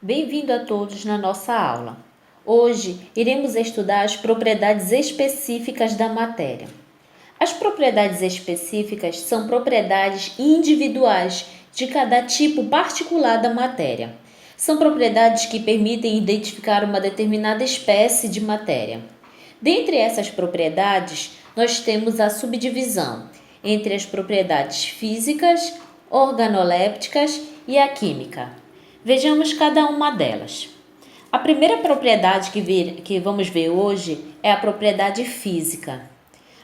Bem-vindo a todos na nossa aula. Hoje iremos estudar as propriedades específicas da matéria. As propriedades específicas são propriedades individuais de cada tipo particular da matéria. São propriedades que permitem identificar uma determinada espécie de matéria. Dentre essas propriedades, nós temos a subdivisão entre as propriedades físicas, organolépticas e a química. Vejamos cada uma delas. A primeira propriedade que vamos ver hoje é a propriedade física.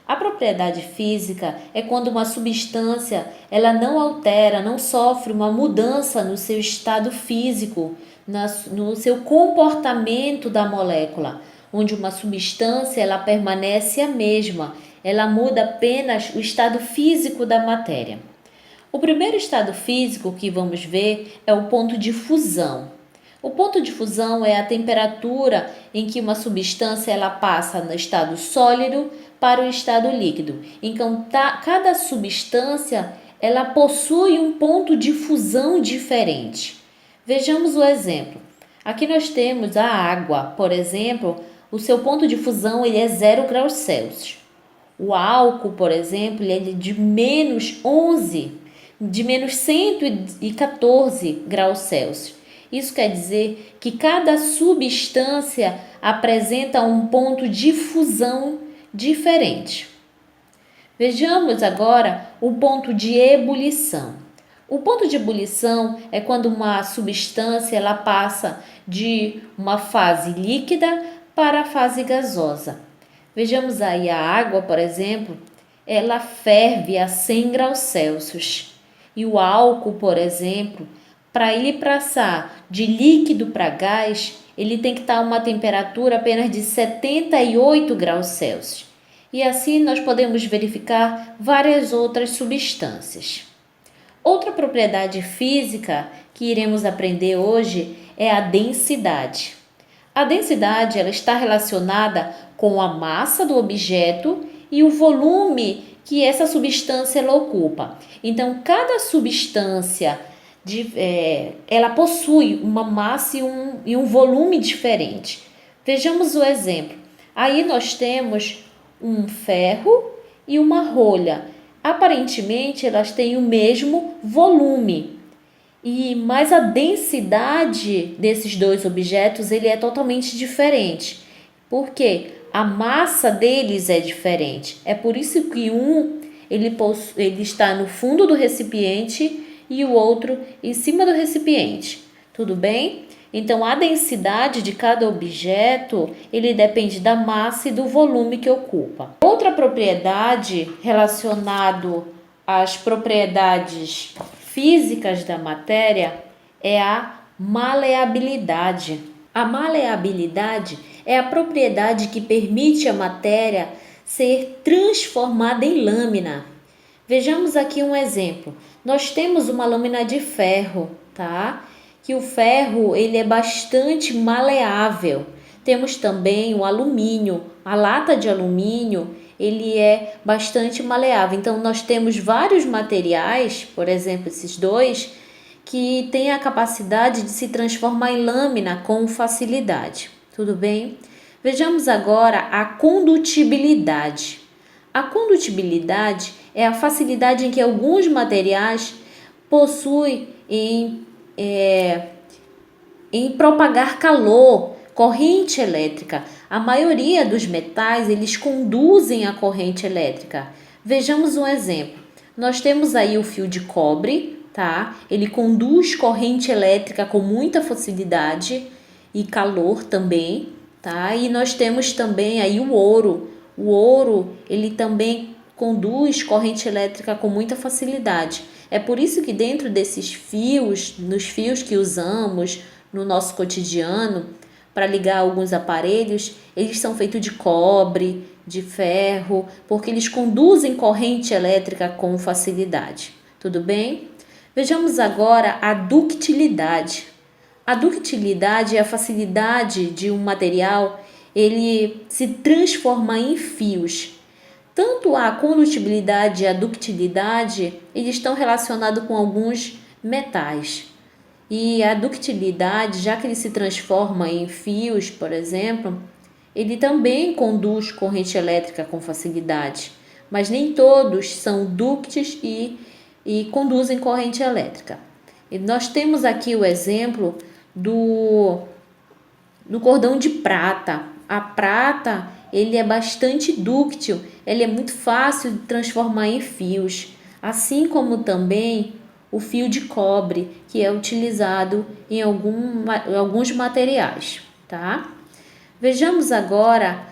A propriedade física é quando uma substância ela não altera, não sofre uma mudança no seu estado físico, no seu comportamento da molécula, onde uma substância ela permanece a mesma, ela muda apenas o estado físico da matéria. O primeiro estado físico que vamos ver é o ponto de fusão. O ponto de fusão é a temperatura em que uma substância ela passa no estado sólido para o estado líquido. Então, cada substância ela possui um ponto de fusão diferente. Vejamos o exemplo. Aqui nós temos a água, por exemplo, o seu ponto de fusão ele é 0 graus Celsius. O álcool, por exemplo, ele é de menos 114 graus Celsius. Isso quer dizer que cada substância apresenta um ponto de fusão diferente. Vejamos agora o ponto de ebulição. O ponto de ebulição é quando uma substância ela passa de uma fase líquida para a fase gasosa. Vejamos aí a água, por exemplo, ela ferve a 100 graus Celsius. E o álcool, por exemplo, para ele passar de líquido para gás, ele tem que estar a uma temperatura apenas de 78 graus Celsius. E assim nós podemos verificar várias outras substâncias. Outra propriedade física que iremos aprender hoje é a densidade. A densidade ela está relacionada com a massa do objeto e o volume que essa substância ela ocupa. Então, cada substância ela possui uma massa e um volume diferente. Vejamos o exemplo. Aí nós temos um ferro e uma rolha. Aparentemente, elas têm o mesmo volume. Mas a densidade desses dois objetos ele é totalmente diferente. Por quê? A massa deles é diferente. É por isso que ele está no fundo do recipiente e o outro em cima do recipiente. Tudo bem? Então, a densidade de cada objeto ele depende da massa e do volume que ocupa. Outra propriedade relacionada às propriedades físicas da matéria é a maleabilidade. A maleabilidade é a propriedade que permite a matéria ser transformada em lâmina. Vejamos aqui um exemplo. Nós temos uma lâmina de ferro, tá? Que o ferro ele é bastante maleável. Temos também o alumínio. A lata de alumínio ele é bastante maleável. Então, nós temos vários materiais, por exemplo, esses dois, que têm a capacidade de se transformar em lâmina com facilidade. Tudo bem? Vejamos agora a condutibilidade. A condutibilidade é a facilidade em que alguns materiais possuem em propagar calor, corrente elétrica. A maioria dos metais, eles conduzem a corrente elétrica. Vejamos um exemplo. Nós temos aí o fio de cobre, tá? Ele conduz corrente elétrica com muita facilidade e calor também, tá? E nós temos também aí o ouro. O ouro, ele também conduz corrente elétrica com muita facilidade. É por isso que dentro desses fios, nos fios que usamos no nosso cotidiano, para ligar alguns aparelhos, eles são feitos de cobre, de ferro, porque eles conduzem corrente elétrica com facilidade. Tudo bem? Vejamos agora a ductilidade. A ductilidade é a facilidade de um material ele se transformar em fios. Tanto a condutibilidade e a ductilidade eles estão relacionados com alguns metais. E a ductilidade, já que ele se transforma em fios, por exemplo, ele também conduz corrente elétrica com facilidade, mas nem todos são dúcteis e conduzem corrente elétrica. E nós temos aqui o exemplo do cordão de prata. A prata, ele é bastante dúctil, ele é muito fácil de transformar em fios, assim como também o fio de cobre, que é utilizado em alguns materiais, tá? Vejamos agora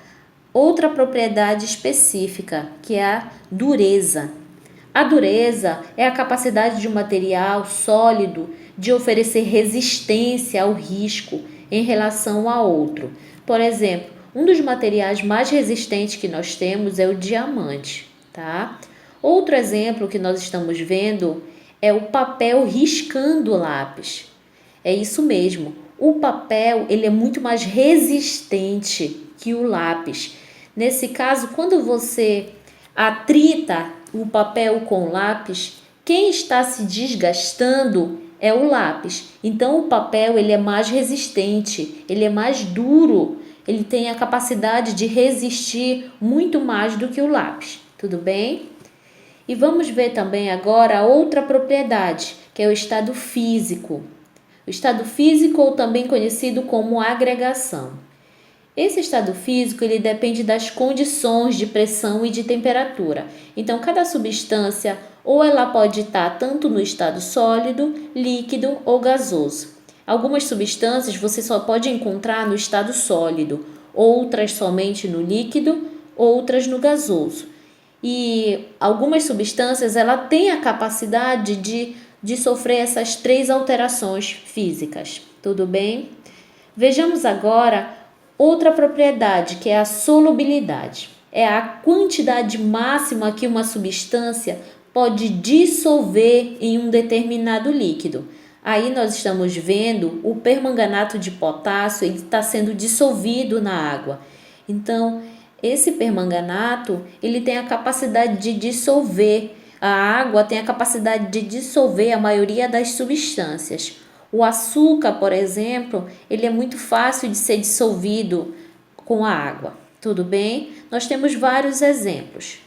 outra propriedade específica, que é a dureza. A dureza é a capacidade de um material sólido de oferecer resistência ao risco em relação a outro. Por exemplo, um dos materiais mais resistentes que nós temos é o diamante, tá? Outro exemplo que nós estamos vendo é o papel riscando o lápis. É isso mesmo. O papel, ele é muito mais resistente que o lápis. Nesse caso, quando você atrita o papel com o lápis, quem está se desgastando é o lápis. Então o papel, ele é mais resistente, ele é mais duro, ele tem a capacidade de resistir muito mais do que o lápis. Tudo bem? E vamos ver também agora outra propriedade, que é o estado físico. O estado físico, ou também conhecido como agregação. Esse estado físico, ele depende das condições de pressão e de temperatura. Então, cada substância, ou ela pode estar tanto no estado sólido, líquido ou gasoso. Algumas substâncias você só pode encontrar no estado sólido, outras somente no líquido, outras no gasoso. E algumas substâncias, ela tem a capacidade de sofrer essas três alterações físicas. Tudo bem? Vejamos agora outra propriedade, que é a solubilidade. É a quantidade máxima que uma substância pode dissolver em um determinado líquido. Aí nós estamos vendo o permanganato de potássio, ele está sendo dissolvido na água. Então, esse permanganato, ele tem a capacidade de dissolver. A água tem a capacidade de dissolver a maioria das substâncias. O açúcar, por exemplo, ele é muito fácil de ser dissolvido com a água. Tudo bem? Nós temos vários exemplos.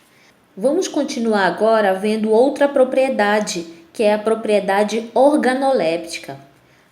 Vamos continuar agora vendo outra propriedade, que é a propriedade organoléptica.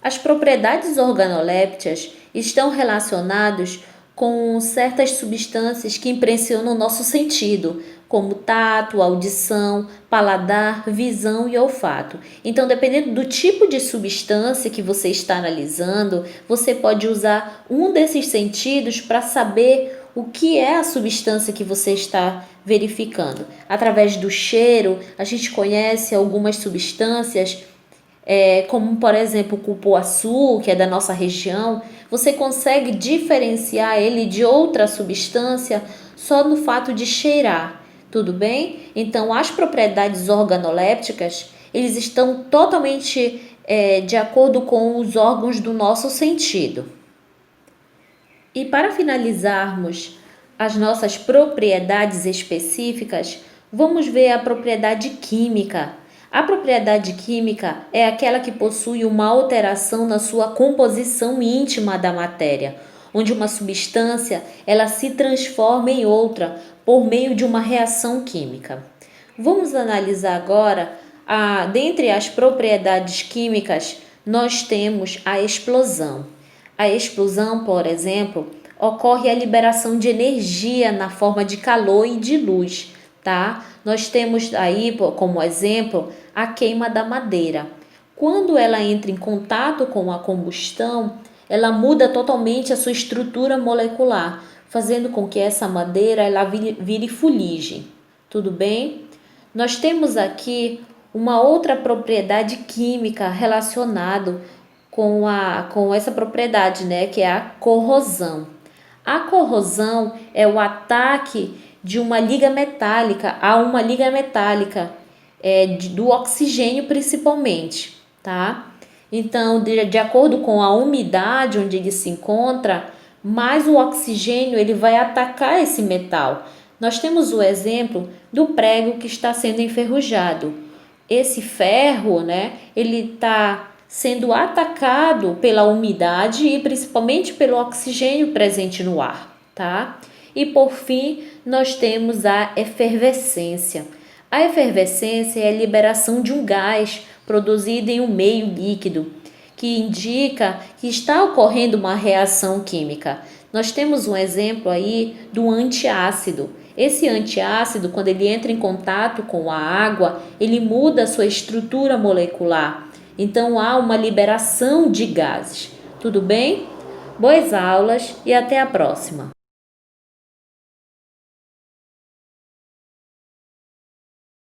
As propriedades organolépticas estão relacionadas com certas substâncias que impressionam o nosso sentido, como tato, audição, paladar, visão e olfato. Então, dependendo do tipo de substância que você está analisando, você pode usar um desses sentidos para saber o que é a substância que você está verificando. Através do cheiro, a gente conhece algumas substâncias, como por exemplo o cupuaçu, que é da nossa região. Você consegue diferenciar ele de outra substância só no fato de cheirar. Tudo bem? Então, as propriedades organolépticas, eles estão totalmente de acordo com os órgãos do nosso sentido. E para finalizarmos as nossas propriedades específicas, vamos ver a propriedade química. A propriedade química é aquela que possui uma alteração na sua composição íntima da matéria, onde uma substância ela se transforma em outra por meio de uma reação química. Vamos analisar agora, dentre as propriedades químicas, nós temos a explosão. A explosão, por exemplo, ocorre a liberação de energia na forma de calor e de luz, tá? Nós temos aí, como exemplo, a queima da madeira. Quando ela entra em contato com a combustão, ela muda totalmente a sua estrutura molecular, fazendo com que essa madeira ela vire fuligem. Tudo bem? Nós temos aqui uma outra propriedade química relacionada com essa propriedade, né, que é a corrosão. A corrosão é o ataque de uma liga metálica a uma liga metálica, do oxigênio principalmente, tá? Então, de acordo com a umidade onde ele se encontra, mais o oxigênio ele vai atacar esse metal. Nós temos o exemplo do prego que está sendo enferrujado. Esse ferro, né, ele está sendo atacado pela umidade e principalmente pelo oxigênio presente no ar, tá? E por fim, nós temos a efervescência. A efervescência é a liberação de um gás produzido em um meio líquido, que indica que está ocorrendo uma reação química. Nós temos um exemplo aí do antiácido. Esse antiácido, quando ele entra em contato com a água, ele muda a sua estrutura molecular. Então há uma liberação de gases. Tudo bem? Boas aulas e até a próxima!